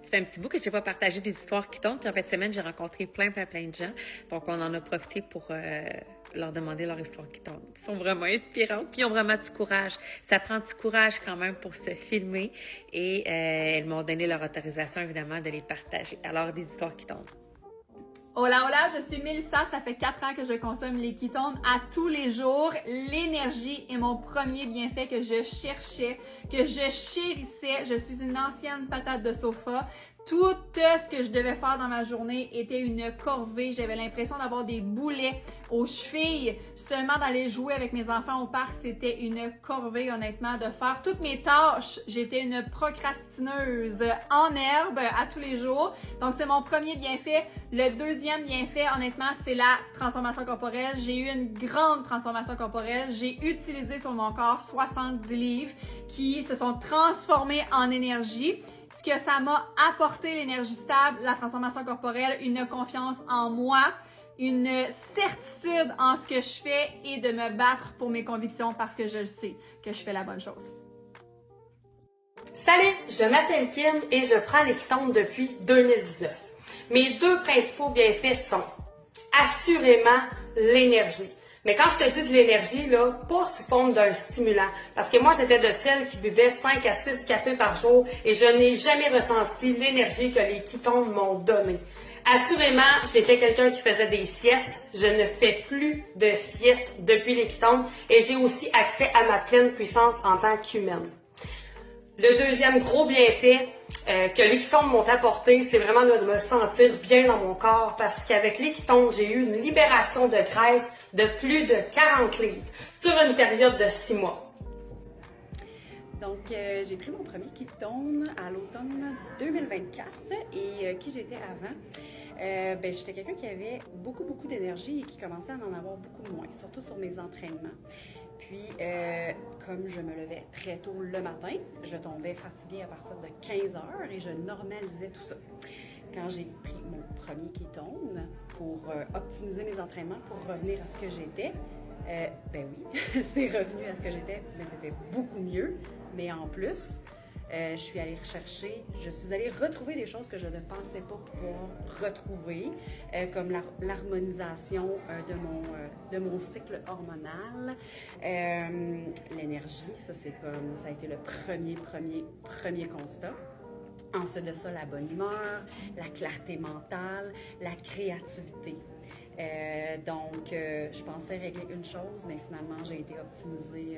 Ça fait un petit bout que je n'ai pas partagé des histoires qui tombent. Puis en fin de semaine, j'ai rencontré plein de gens. Donc, on en a profité pour leur demander leur histoire qui tombe. Ils sont vraiment inspirantes. Puis, ils ont vraiment du courage. Ça prend du courage quand même pour se filmer. Et elles m'ont donné leur autorisation, évidemment, de les partager. Alors, des histoires qui tombent. Hola, hola, je suis Mélissa, ça fait 4 ans que je consomme les ketones à tous les jours. L'énergie est mon premier bienfait que je cherchais, que je chérissais. Je suis une ancienne patate de sofa. Tout ce que je devais faire dans ma journée était une corvée. J'avais l'impression d'avoir des boulets aux chevilles. Seulement d'aller jouer avec mes enfants au parc, c'était une corvée, honnêtement, de faire toutes mes tâches. J'étais une procrastineuse en herbe à tous les jours. Donc, c'est mon premier bienfait. Le deuxième bienfait, honnêtement, c'est la transformation corporelle. J'ai eu une grande transformation corporelle. J'ai utilisé sur mon corps 70 livres qui se sont transformés en énergie. Ce que ça m'a apporté, l'énergie stable, la transformation corporelle, une confiance en moi, une certitude en ce que je fais et de me battre pour mes convictions parce que je le sais que je fais la bonne chose. Salut, je m'appelle Kim et je prends les ketones depuis 2019. Mes deux principaux bienfaits sont assurément l'énergie. Mais quand je te dis de l'énergie, là, pas sous forme d'un stimulant. Parce que moi, j'étais de celles qui buvaient 5 à 6 cafés par jour et je n'ai jamais ressenti l'énergie que les ketones m'ont donnée. Assurément, j'étais quelqu'un qui faisait des siestes. Je ne fais plus de siestes depuis les ketones et j'ai aussi accès à ma pleine puissance en tant qu'humaine. Le deuxième gros bienfait que les ketones m'ont apporté, c'est vraiment de me sentir bien dans mon corps parce qu'avec les ketones, j'ai eu une libération de graisse de plus de 40 livres sur une période de 6 mois. Donc, j'ai pris mon premier ketone à l'automne 2024 et qui j'étais avant? J'étais quelqu'un qui avait beaucoup d'énergie et qui commençait à en avoir beaucoup moins, surtout sur mes entraînements. Puis, comme je me levais très tôt le matin, je tombais fatiguée à partir de 15 heures et je normalisais tout ça. Quand j'ai pris mon premier ketone pour optimiser mes entraînements, pour revenir à ce que j'étais, oui, c'est revenu à ce que j'étais, mais c'était beaucoup mieux. Mais en plus, je suis allée retrouver des choses que je ne pensais pas pouvoir retrouver, comme l'harmonisation de mon cycle hormonal, l'énergie, ça a été le premier constat. Ensuite de ça, la bonne humeur, la clarté mentale, la créativité. Je pensais régler une chose, mais finalement, j'ai été optimisée